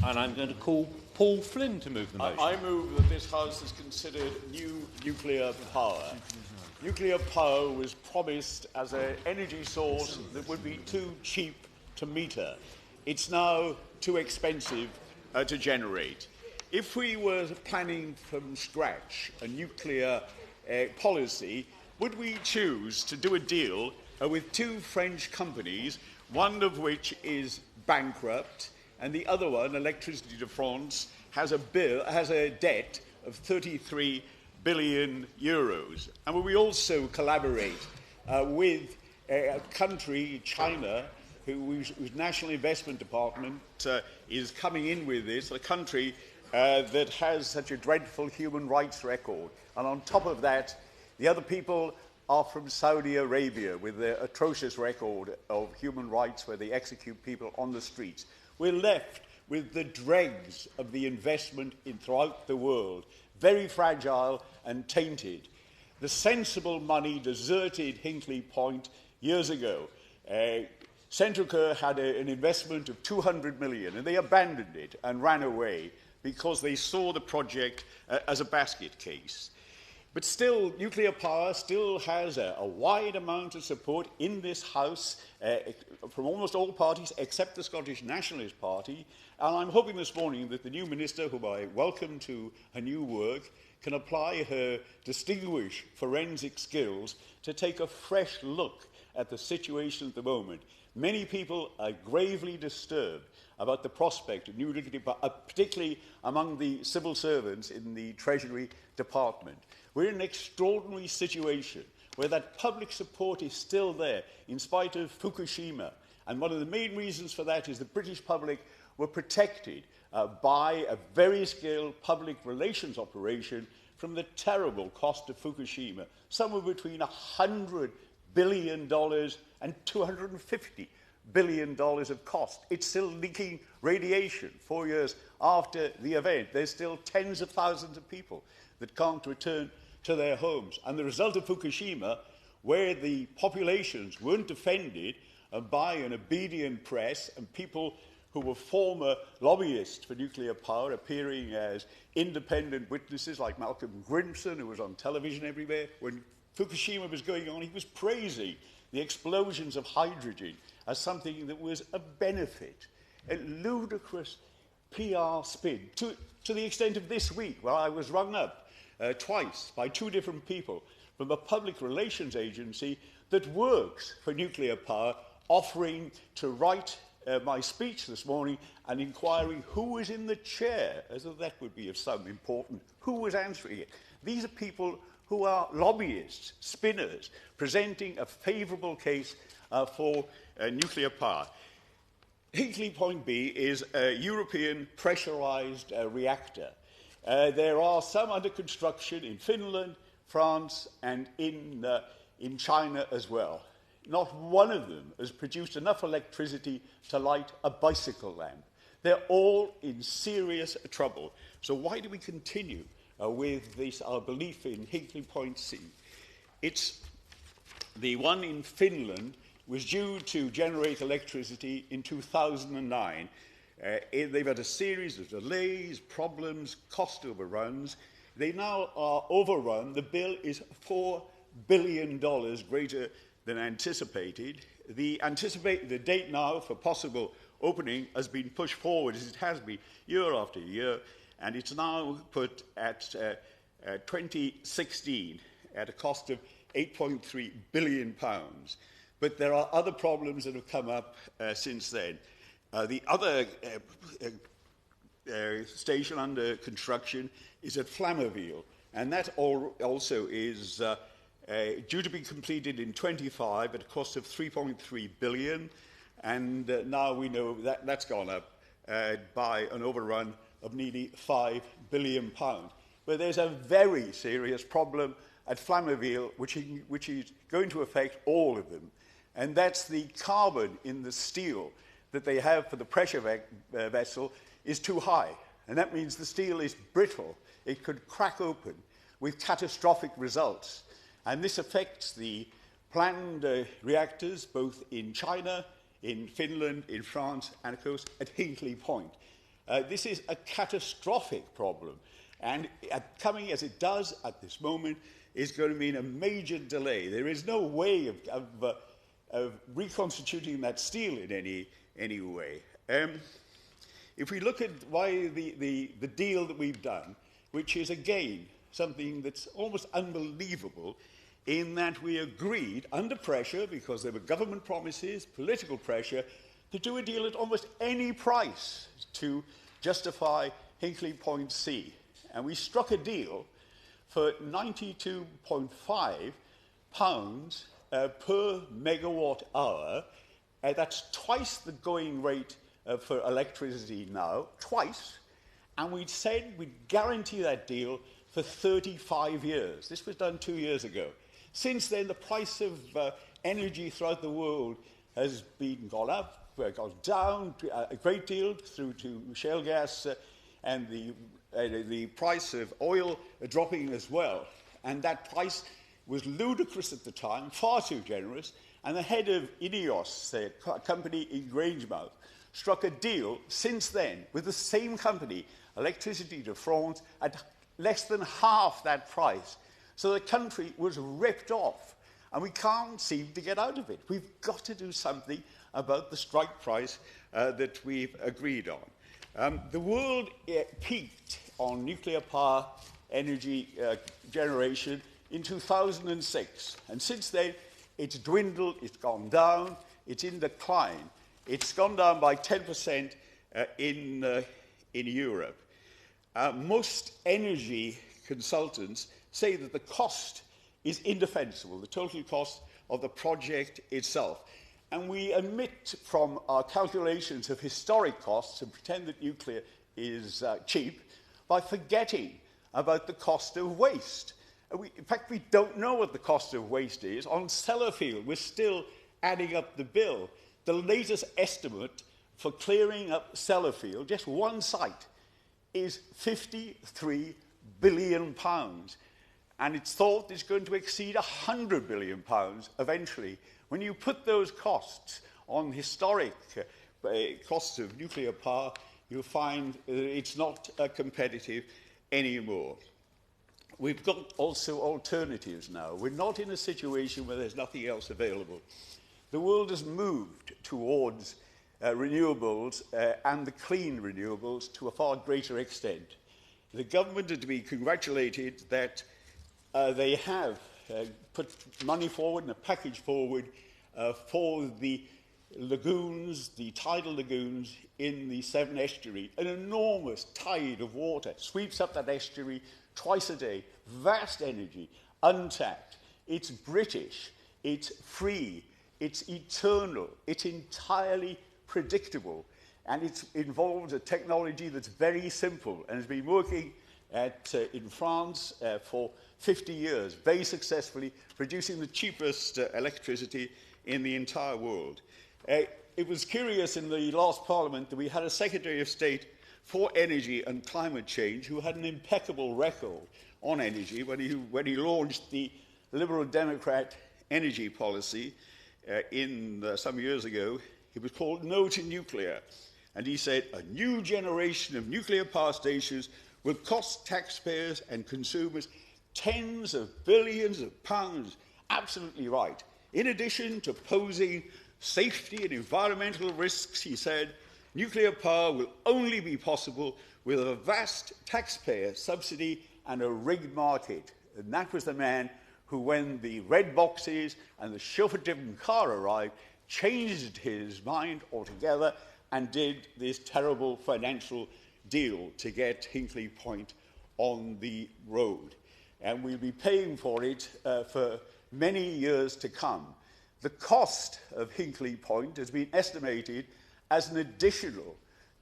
And I'm going to call Paul Flynn to move the motion. I move that this House has considered new nuclear power. Nuclear power was promised as an energy source that would be too cheap to meter. It's now too expensive to generate. If we were planning from scratch a nuclear policy, would we choose to do a deal with two French companies, one of which is bankrupt, and the other one, Electricité de France, has a debt of 33 billion euros? And will we also collaborate with a country, China, whose National Investment Department is coming in with this, a country that has such a dreadful human rights record? And on top of that, the other people are from Saudi Arabia with their atrocious record of human rights where they execute people on the streets. We're left with the dregs of the investment throughout the world, very fragile and tainted. The sensible money deserted Hinkley Point years ago. Centrica had an investment of 200 million, and they abandoned it and ran away because they saw the project as a basket case. But still, nuclear power still has a wide amount of support in this House from almost all parties except the Scottish Nationalist Party. And I'm hoping this morning that the new minister, whom I welcome to her new work, can apply her distinguished forensic skills to take a fresh look at the situation at the moment. Many people are gravely disturbed about the prospect of new nuclear power, particularly among the civil servants in the Treasury Department. We're in an extraordinary situation where that public support is still there in spite of Fukushima. And one of the main reasons for that is the British public were protected by a very skilled public relations operation from the terrible cost of Fukushima, somewhere between $100 billion and $250 billion of cost. It's still leaking radiation 4 years after the event. There's still tens of thousands of people that can't return to their homes. And the result of Fukushima, where the populations weren't defended by an obedient press and people who were former lobbyists for nuclear power appearing as independent witnesses like Malcolm Grimson, who was on television everywhere. When Fukushima was going on, he was praising the explosions of hydrogen as something that was a benefit, a ludicrous PR spin, to the extent of this week, where I was rung up twice by two different people from a public relations agency that works for nuclear power, offering to write my speech this morning and inquiring who was in the chair, as though that would be of some importance, who was answering it. These are people who are lobbyists, spinners, presenting a favourable case for nuclear power. Hinkley Point B is a European pressurised reactor. There are some under construction in Finland, France, and in China as well. Not one of them has produced enough electricity to light a bicycle lamp. They're all in serious trouble. So why do we continue with this, our belief in Hinkley Point C? It's the one in Finland was due to generate electricity in 2009. They've had a series of delays, problems, cost overruns. They now are overrun. The bill is $4 billion greater than anticipated. The date now for possible opening has been pushed forward, as it has been year after year, and it's now put at 2016 at a cost of £8.3 billion. But there are other problems that have come up since then. The other station under construction is at Flamerville, and that also is due to be completed in 25 at a cost of 3.3 billion, and now we know that that's gone up by an overrun of nearly £5 billion. But there's a very serious problem at Flamerville which is going to affect all of them, and that's the carbon in the steel that they have for the pressure vessel is too high, and that means the steel is brittle. It could crack open with catastrophic results. And this affects the planned reactors both in China, in Finland, in France, and of course at Hinkley Point. This is a catastrophic problem. And coming as it does at this moment is going to mean a major delay. There is no way of reconstituting that steel in any way. If we look at why the deal that we've done, which is, again, something that's almost unbelievable, in that we agreed, under pressure, because there were government promises, political pressure, to do a deal at almost any price to justify Hinkley Point C. And we struck a deal for £92.5 per megawatt hour. That's twice the going rate for electricity now, twice. And we'd said we'd guarantee that deal for 35 years. This was done 2 years ago. Since then, the price of energy throughout the world has gone up, gone down a great deal through to shale gas and the price of oil dropping as well. And that price was ludicrous at the time, far too generous. And the head of INEOS, a company in Grangemouth, struck a deal since then with the same company, Electricity de France, at less than half that price. So the country was ripped off, and we can't seem to get out of it. We've got to do something about the strike price that we've agreed on. The world peaked on nuclear power energy generation in 2006, and since then it's dwindled, it's gone down, it's in decline. It's gone down by 10% in Europe. Most energy consultants say that the cost is indefensible, the total cost of the project itself. And we omit from our calculations of historic costs and pretend that nuclear is cheap by forgetting about the cost of waste. In fact, we don't know what the cost of waste is. On Sellafield, we're still adding up the bill. The latest estimate for clearing up Sellafield, just one site, is £53 billion. And it's thought it's going to exceed £100 billion eventually. When you put those costs on historic costs of nuclear power, you'll find it's not competitive anymore. We've got also alternatives now. We're not in a situation where there's nothing else available. The world has moved towards renewables and the clean renewables to a far greater extent. The government are to be congratulated that they have put money forward and a package forward for the lagoons, the tidal lagoons in the Severn Estuary. An enormous tide of water sweeps up that estuary twice a day. Vast energy, untapped. It's British, it's free, it's eternal, it's entirely predictable, and it involves a technology that's very simple and has been working in France for 50 years, very successfully, producing the cheapest electricity in the entire world. It was curious in the last Parliament that we had a Secretary of State for Energy and Climate Change who had an impeccable record on energy when he launched the Liberal Democrat energy policy some years ago. It was called No to Nuclear. And he said, a new generation of nuclear power stations will cost taxpayers and consumers tens of billions of pounds. Absolutely right. In addition to posing safety and environmental risks, he said, nuclear power will only be possible with a vast taxpayer subsidy and a rigged market. And that was the man who, when the red boxes and the chauffeur-driven car arrived, changed his mind altogether and did this terrible financial deal to get Hinkley Point on the road. And we'll be paying for it for many years to come. The cost of Hinkley Point has been estimated as an additional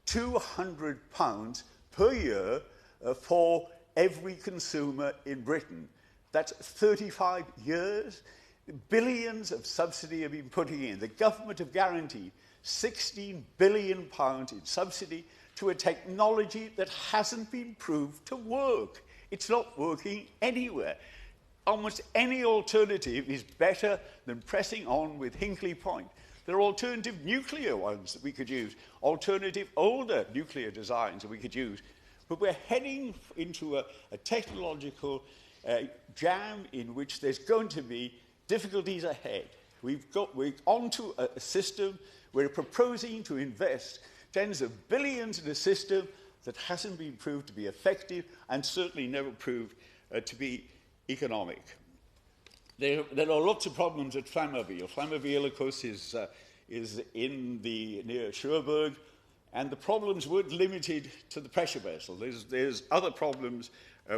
£200 per year for every consumer in Britain. That's 35 years. Billions of subsidy have been putting in. The government have guaranteed £16 billion in subsidy to a technology that hasn't been proved to work. It's not working anywhere. Almost any alternative is better than pressing on with Hinkley Point. There are alternative nuclear ones that we could use, alternative older nuclear designs that we could use. But we're heading into a technological jam in which there's going to be difficulties ahead. We're onto a system. We're proposing to invest tens of billions in a system that hasn't been proved to be effective and certainly never proved to be economic. There are lots of problems at Flamanville. Flamanville, of course, is near Cherbourg, and the problems weren't limited to the pressure vessel. There's other problems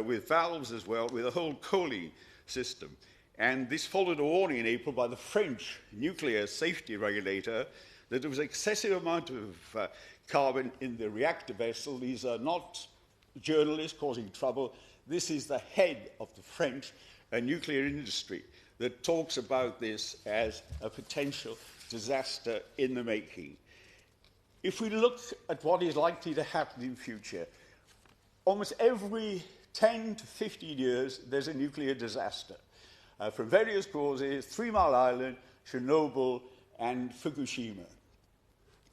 with valves as well, with the whole cooling system. And this followed a warning in April by the French nuclear safety regulator that there was an excessive amount of carbon in the reactor vessel. These are not journalists causing trouble. This is the head of the French nuclear industry that talks about this as a potential disaster in the making. If we look at what is likely to happen in future, almost every 10 to 15 years, there's a nuclear disaster. From various causes, 3 Mile Island, Chernobyl, and Fukushima.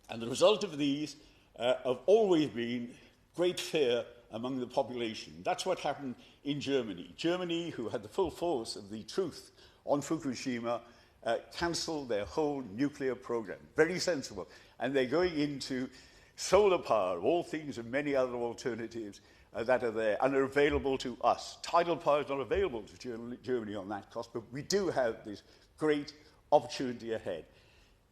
And the result of these have always been great fear among the population. That's what happened in Germany. Germany, who had the full force of the truth on Fukushima, cancelled their whole nuclear program. Very sensible. And they're going into solar power, all things and many other alternatives that are there and are available to us. Tidal power is not available to Germany on that cost, but we do have this great opportunity ahead.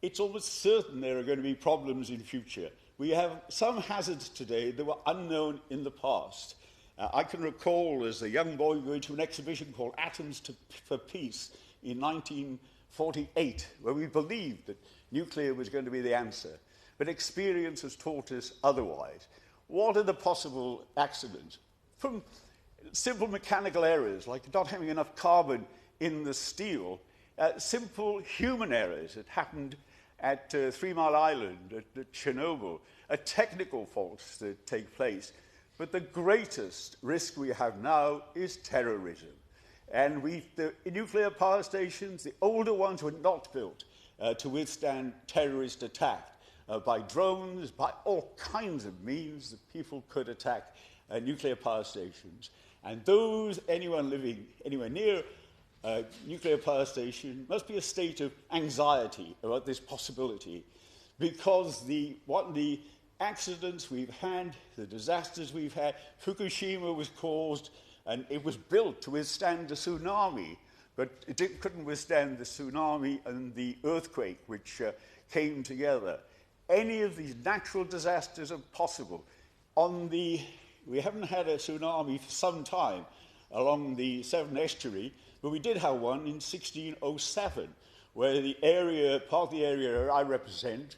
It's almost certain there are going to be problems in future. We have some hazards today that were unknown in the past. I can recall as a young boy going to an exhibition called Atoms for Peace in 1948, where we believed that nuclear was going to be the answer. But experience has taught us otherwise. What are the possible accidents? From simple mechanical errors, like not having enough carbon in the steel, simple human errors that happened at 3 Mile Island, at Chernobyl, technical faults that take place. But the greatest risk we have now is terrorism. And the nuclear power stations, the older ones, were not built to withstand terrorist attack by drones, by all kinds of means that people could attack nuclear power stations. And anyone living anywhere near a nuclear power station must be a state of anxiety about this possibility, because the accidents we've had, the disasters we've had, Fukushima was caused, and it was built to withstand the tsunami, but it couldn't withstand the tsunami and the earthquake which came together. Any of these natural disasters are possible. We haven't had a tsunami for some time along the Severn Estuary, but we did have one in 1607, where part of the area I represent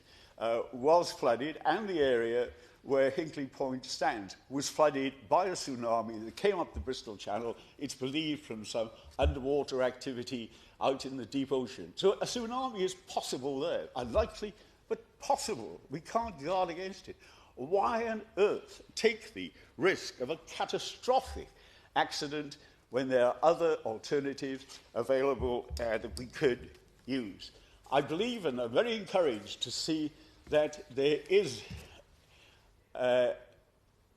was flooded, and the area where Hinkley Point stands was flooded by a tsunami that came up the Bristol Channel, it's believed from some underwater activity out in the deep ocean. So a tsunami is possible there, unlikely, but possible. We can't guard against it. Why on earth take the risk of a catastrophic accident when there are other alternatives available that we could use? I believe, and I'm very encouraged to see that there is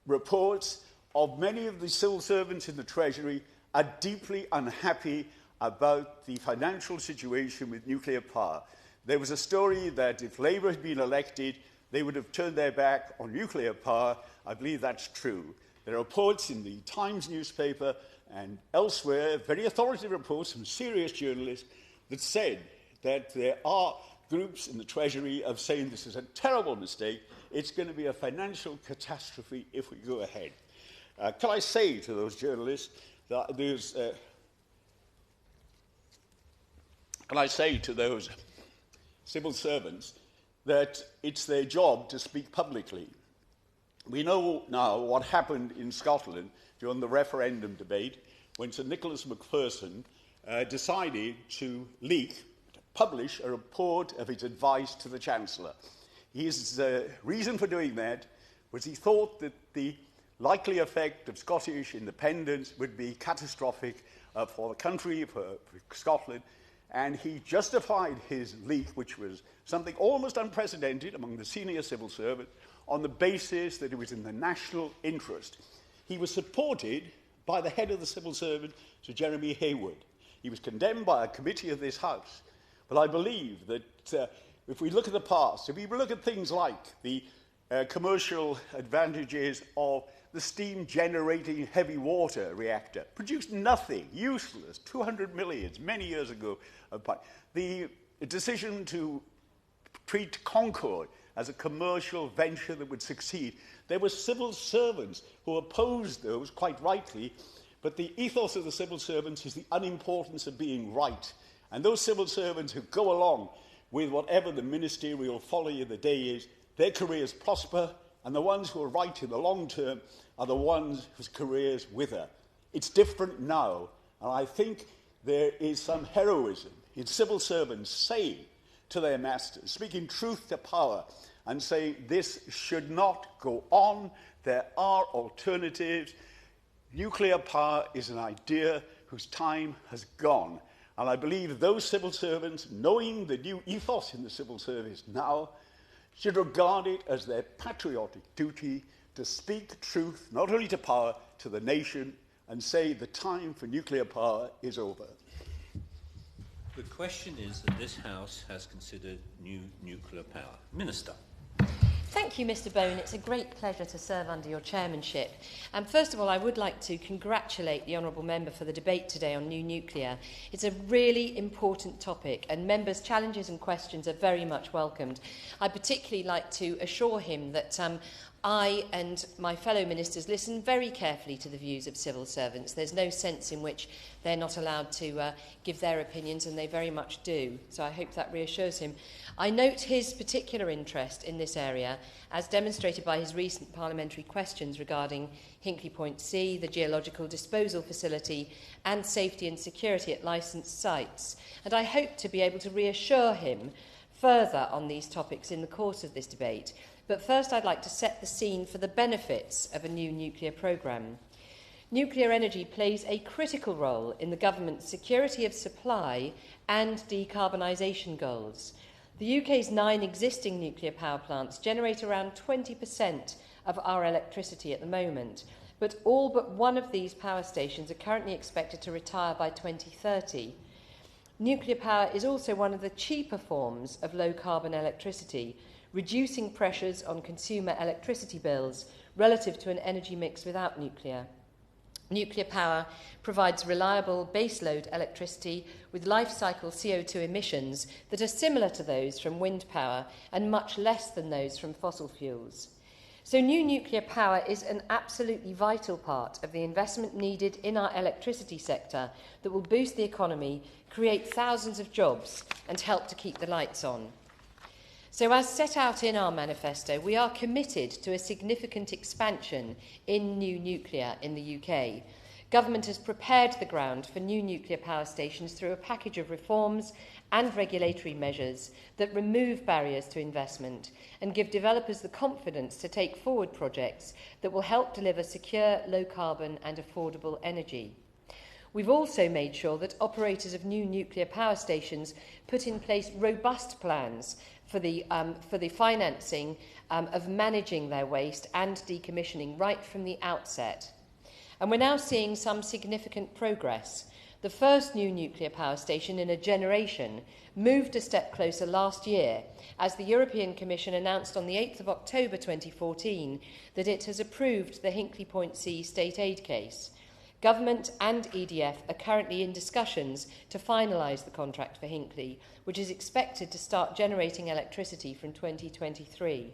reports of many of the civil servants in the Treasury are deeply unhappy about the financial situation with nuclear power. There was a story that if Labour had been elected, they would have turned their back on nuclear power. I believe that's true. There are reports in the Times newspaper and elsewhere, very authoritative reports from serious journalists that said that there are groups in the Treasury of saying this is a terrible mistake, it's going to be a financial catastrophe if we go ahead. Can I say to those journalists that can I say to those civil servants that it's their job to speak publicly? We know now what happened in Scotland during the referendum debate when Sir Nicholas Macpherson decided to publish a report of his advice to the Chancellor. His reason for doing that was he thought that the likely effect of Scottish independence would be catastrophic for the country, for Scotland, and he justified his leak, which was something almost unprecedented among the senior civil servants, on the basis that it was in the national interest. He was supported by the head of the civil service, Sir Jeremy Hayward. He was condemned by a committee of this House. But I believe that if we look at the past, if we look at things like the commercial advantages of the steam-generating heavy water reactor, produced nothing, useless, 200 millions, many years ago. The decision to treat Concord as a commercial venture that would succeed. There were civil servants who opposed those, quite rightly, but the ethos of the civil servants is the unimportance of being right. And those civil servants who go along with whatever the ministerial folly of the day is, their careers prosper, and the ones who are right in the long term are the ones whose careers wither. It's different now, and I think there is some heroism in civil servants saying to their masters, speaking truth to power, and saying this should not go on. There are alternatives. Nuclear power is an idea whose time has gone. And I believe those civil servants, knowing the new ethos in the civil service now, should regard it as their patriotic duty to speak truth, not only to power, to the nation, and say the time for nuclear power is over. The question is that this House has considered new nuclear power. Minister. Thank you, Mr Bone. It's a great pleasure to serve under your chairmanship. And first of all, I would like to congratulate the honourable member for the debate today on new nuclear. It's a really important topic, and members' challenges and questions are very much welcomed. I'd particularly like to assure him that I and my fellow ministers listen very carefully to the views of civil servants. There's no sense in which they're not allowed to give their opinions, and they very much do. So I hope that reassures him. I note his particular interest in this area, as demonstrated by his recent parliamentary questions regarding Hinkley Point C, the geological disposal facility, and safety and security at licensed sites. And I hope to be able to reassure him further on these topics in the course of this debate. But first, I'd like to set the scene for the benefits of a new nuclear programme. Nuclear energy plays a critical role in the government's security of supply and decarbonisation goals. The UK's 9 existing nuclear power plants generate around 20% of our electricity at the moment, but all but one of these power stations are currently expected to retire by 2030. Nuclear power is also one of the cheaper forms of low-carbon electricity, reducing pressures on consumer electricity bills relative to an energy mix without nuclear. Nuclear power provides reliable baseload electricity with life cycle CO2 emissions that are similar to those from wind power and much less than those from fossil fuels. So new nuclear power is an absolutely vital part of the investment needed in our electricity sector that will boost the economy, create thousands of jobs and help to keep the lights on. So as set out in our manifesto, we are committed to a significant expansion in new nuclear in the UK. Government has prepared the ground for new nuclear power stations through a package of reforms and regulatory measures that remove barriers to investment and give developers the confidence to take forward projects that will help deliver secure, low-carbon and affordable energy. We've also made sure that operators of new nuclear power stations put in place robust plans for the financing of managing their waste and decommissioning right from the outset. And we're now seeing some significant progress. The first new nuclear power station in a generation moved a step closer last year as the European Commission announced on the 8th of October 2014 that it has approved the Hinkley Point C state aid case. Government and EDF are currently in discussions to finalise the contract for Hinkley, which is expected to start generating electricity from 2023.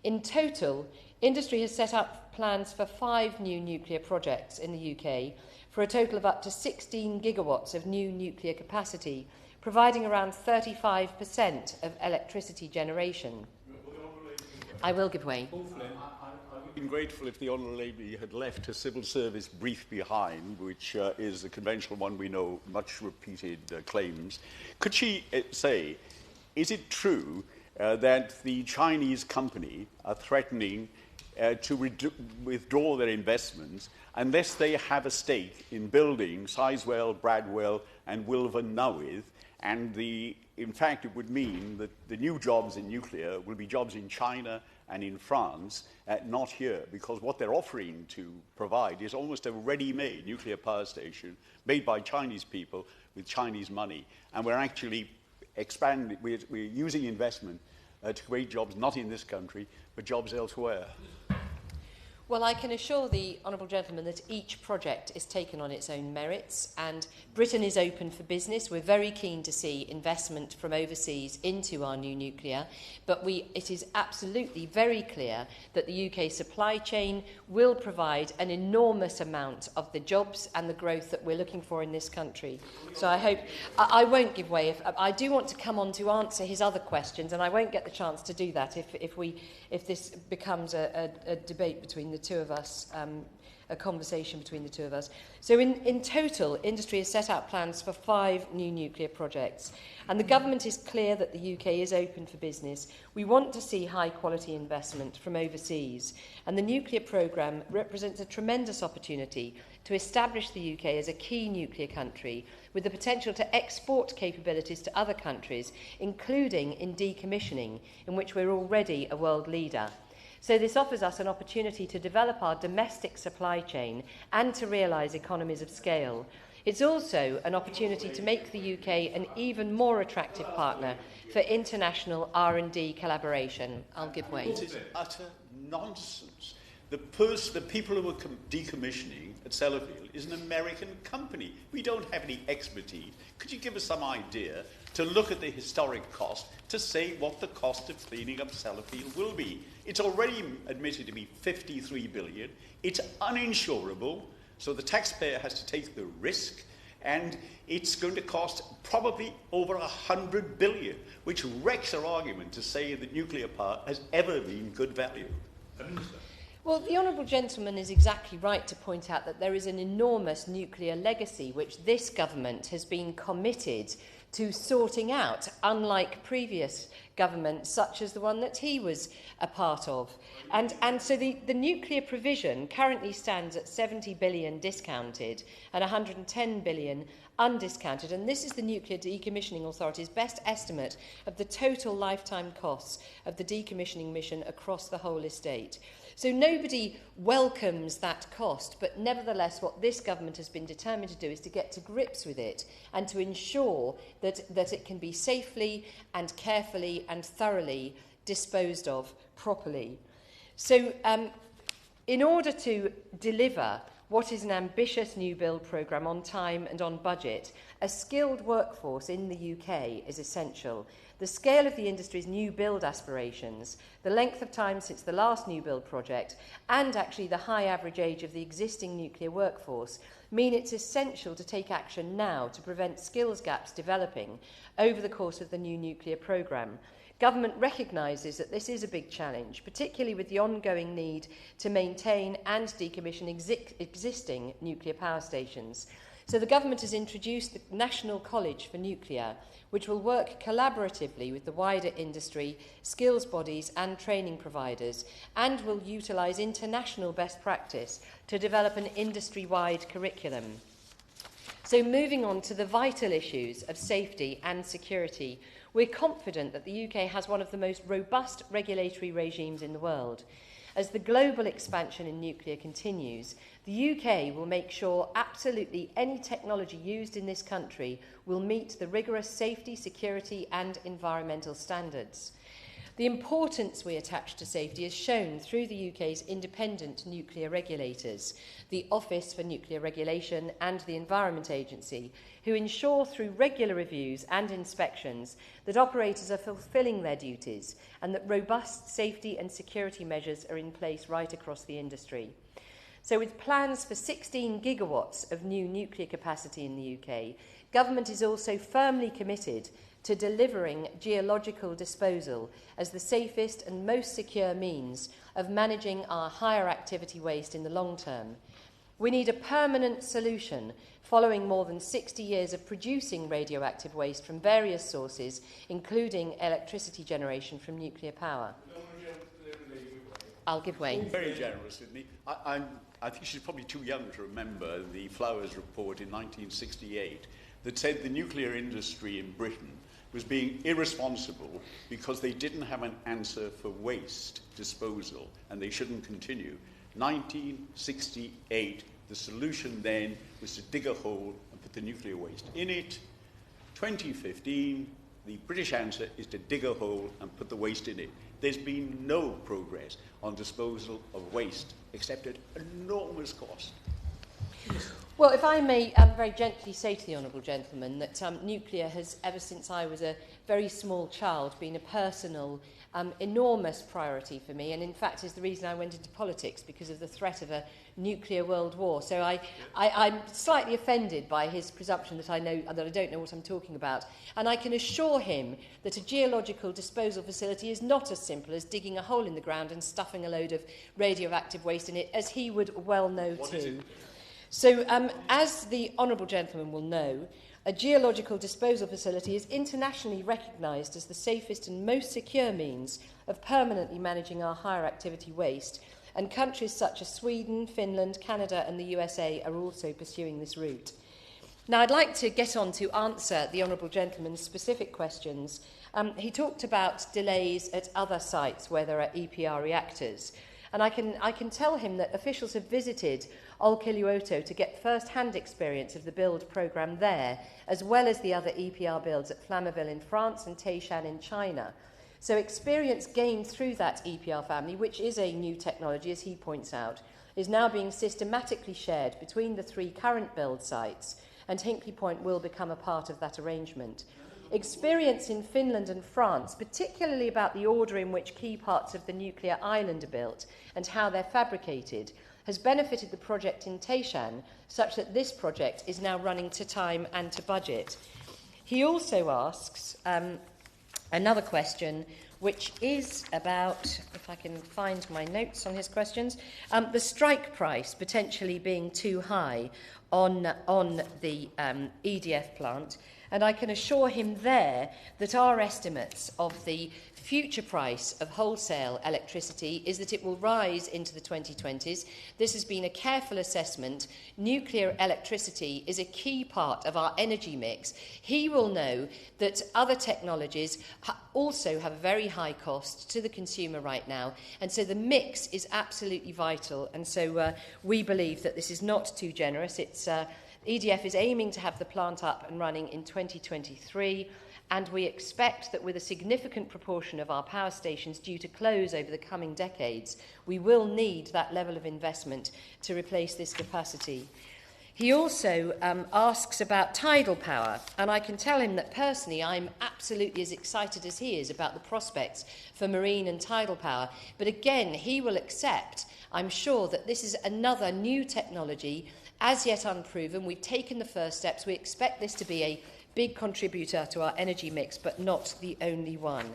In total, industry has set up plans for 5 new nuclear projects in the UK for a total of up to 16 gigawatts of new nuclear capacity, providing around 35% of electricity generation. I will give way. I've been grateful if the Honourable Lady had left her civil service brief behind, which is a conventional one we know, much repeated claims. Could she say, is it true that the Chinese company are threatening to withdraw their investments unless they have a stake in building Sizewell, Bradwell and Wilver Nowith, And in fact, it would mean that the new jobs in nuclear will be jobs in China and in France, not here, because what they're offering to provide is almost a ready-made nuclear power station made by Chinese people with Chinese money. And we're actually expanding, we're using investment to create jobs not in this country, but jobs elsewhere. Well, I can assure the honourable gentleman that each project is taken on its own merits, and Britain is open for business. We're very keen to see investment from overseas into our new nuclear, but it is absolutely very clear that the UK supply chain will provide an enormous amount of the jobs and the growth that we're looking for in this country. So I hope I won't give way. I do want to come on to answer his other questions, and I won't get the chance to do that if this becomes a debate between the two of us, a conversation between the two of us. So in total, industry has set out plans for 5 new nuclear projects, and the government is clear that the UK is open for business. We want to see high-quality investment from overseas, and the nuclear programme represents a tremendous opportunity to establish the UK as a key nuclear country with the potential to export capabilities to other countries, including in decommissioning, in which we're already a world leader. So this offers us an opportunity to develop our domestic supply chain and to realise economies of scale. It's also an opportunity to make the UK an even more attractive partner for international R&D collaboration. I'll give way. It is utter nonsense. The people who are decommissioning at Sellafield is an American company. We don't have any expertise. Could you give us some idea to look at the historic cost to say what the cost of cleaning up Sellafield will be? It's already admitted to be 53 billion. It's uninsurable, so the taxpayer has to take the risk, and it's going to cost probably over 100 billion, which wrecks our argument to say that nuclear power has ever been good value. Well, the honourable gentleman is exactly right to point out that there is an enormous nuclear legacy which this government has been committed to sorting out, unlike previous governments, such as the one that he was a part of. And so the nuclear provision currently stands at 70 billion discounted and 110 billion undiscounted, and this is the Nuclear Decommissioning Authority's best estimate of the total lifetime costs of the decommissioning mission across the whole estate. So nobody welcomes that cost, but nevertheless what this government has been determined to do is to get to grips with it and to ensure that it can be safely and carefully and thoroughly disposed of properly. So in order to deliver what is an ambitious new build programme on time and on budget, a skilled workforce in the UK is essential. The scale of the industry's new build aspirations, the length of time since the last new build project, and actually the high average age of the existing nuclear workforce mean it's essential to take action now to prevent skills gaps developing over the course of the new nuclear programme. Government recognises that this is a big challenge, particularly with the ongoing need to maintain and decommission existing nuclear power stations. So the government has introduced the National College for Nuclear, which will work collaboratively with the wider industry, skills bodies and training providers, and will utilise international best practice to develop an industry-wide curriculum. So moving on to the vital issues of safety and security, we're confident that the UK has one of the most robust regulatory regimes in the world. As the global expansion in nuclear continues, the UK will make sure absolutely any technology used in this country will meet the rigorous safety, security and environmental standards. The importance we attach to safety is shown through the UK's independent nuclear regulators, the Office for Nuclear Regulation and the Environment Agency, who ensure through regular reviews and inspections that operators are fulfilling their duties and that robust safety and security measures are in place right across the industry. So with plans for 16 gigawatts of new nuclear capacity in the UK, government is also firmly committed to delivering geological disposal as the safest and most secure means of managing our higher activity waste in the long term. We need a permanent solution following more than 60 years of producing radioactive waste from various sources, including electricity generation from nuclear power. I'll give way. Very generous with me. I think she's probably too young to remember the Flowers report in 1968, that said the nuclear industry in Britain was being irresponsible because they didn't have an answer for waste disposal and they shouldn't continue. 1968, the solution then was to dig a hole and put the nuclear waste in it. 2015, the British answer is to dig a hole and put the waste in it. There's been no progress on disposal of waste, except at enormous cost. Well, if I may very gently say to the honourable gentleman that nuclear has, ever since I was a very small child, been a personal, enormous priority for me, and in fact is the reason I went into politics, because of the threat of a nuclear world war. So I'm slightly offended by his presumption that I don't know what I'm talking about. And I can assure him that a geological disposal facility is not as simple as digging a hole in the ground and stuffing a load of radioactive waste in it, as he would well know too. So, as the honourable gentleman will know, a geological disposal facility is internationally recognised as the safest and most secure means of permanently managing our higher activity waste, and countries such as Sweden, Finland, Canada and the USA are also pursuing this route. Now, I'd like to get on to answer the honourable gentleman's specific questions. He talked about delays at other sites where there are EPR reactors. And I can tell him that officials have visited Olkiluoto to get first-hand experience of the build programme there, as well as the other EPR builds at Flamanville in France and Taishan in China. So experience gained through that EPR family, which is a new technology, as he points out, is now being systematically shared between the 3 current build sites, and Hinkley Point will become a part of that arrangement. Experience in Finland and France, particularly about the order in which key parts of the nuclear island are built and how they're fabricated, has benefited the project in Taishan, such that this project is now running to time and to budget. He also asks another question, which is about, if I can find my notes on his questions, the strike price potentially being too high on the EDF plant. And I can assure him there that our estimates of the future price of wholesale electricity is that it will rise into the 2020s. This has been a careful assessment. Nuclear electricity is a key part of our energy mix. He will know that other technologies also have a very high cost to the consumer right now, and so the mix is absolutely vital. And so we believe that this is not too generous. EDF is aiming to have the plant up and running in 2023, and we expect that with a significant proportion of our power stations due to close over the coming decades, we will need that level of investment to replace this capacity. He also asks about tidal power, and I can tell him that personally I'm absolutely as excited as he is about the prospects for marine and tidal power. But again, he will accept, I'm sure, that this is another new technology, as yet unproven. We've taken the first steps. We expect this to be a big contributor to our energy mix, but not the only one.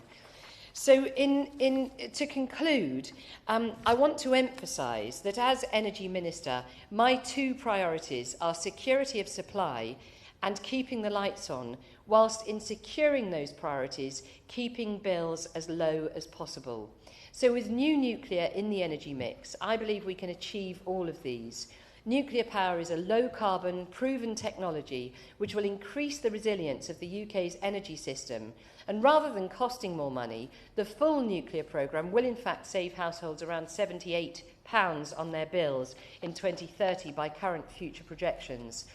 So to conclude, I want to emphasise that as Energy Minister, my 2 priorities are security of supply and keeping the lights on, whilst in securing those priorities, keeping bills as low as possible. So with new nuclear in the energy mix, I believe we can achieve all of these. Nuclear power is a low-carbon, proven technology which will increase the resilience of the UK's energy system. And rather than costing more money, the full nuclear programme will in fact save households around £78 on their bills in 2030 by current future projections.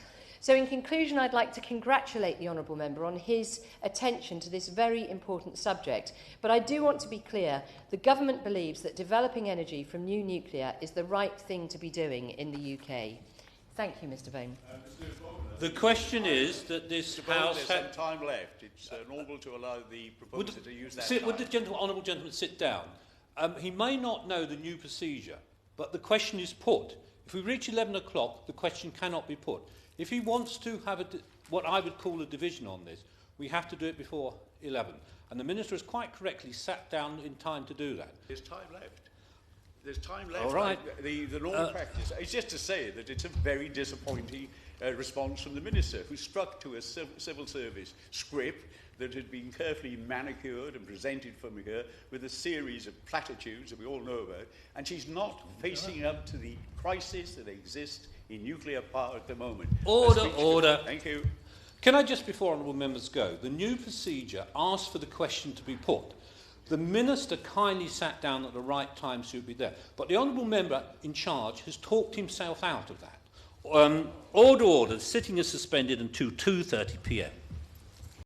So in conclusion, I'd like to congratulate the Honourable Member on his attention to this very important subject. But I do want to be clear, the Government believes that developing energy from new nuclear is the right thing to be doing in the UK. Thank you, Mr Bone. The question is that this House has some time left. It's normal to allow the proposer to use that time. Would the honourable gentleman sit down? He may not know the new procedure, but the question is put. If we reach 11 o'clock, the question cannot be put. If he wants to have what I would call a division on this, we have to do it before 11. And the Minister has quite correctly sat down in time to do that. There's time left. There's time left. All right. The normal practice is just to say that it's a very disappointing response from the Minister, who struck to a civil service script that had been carefully manicured and presented from here with a series of platitudes that we all know about, and she's not facing up to the crisis that exists in nuclear power at the moment. Order. Thank you. Can I just, before honourable members go, the new procedure asks for the question to be put. The Minister kindly sat down at the right time so he'd be there. But the honourable member in charge has talked himself out of that. Order, order. Sitting is suspended until 2:30 p.m.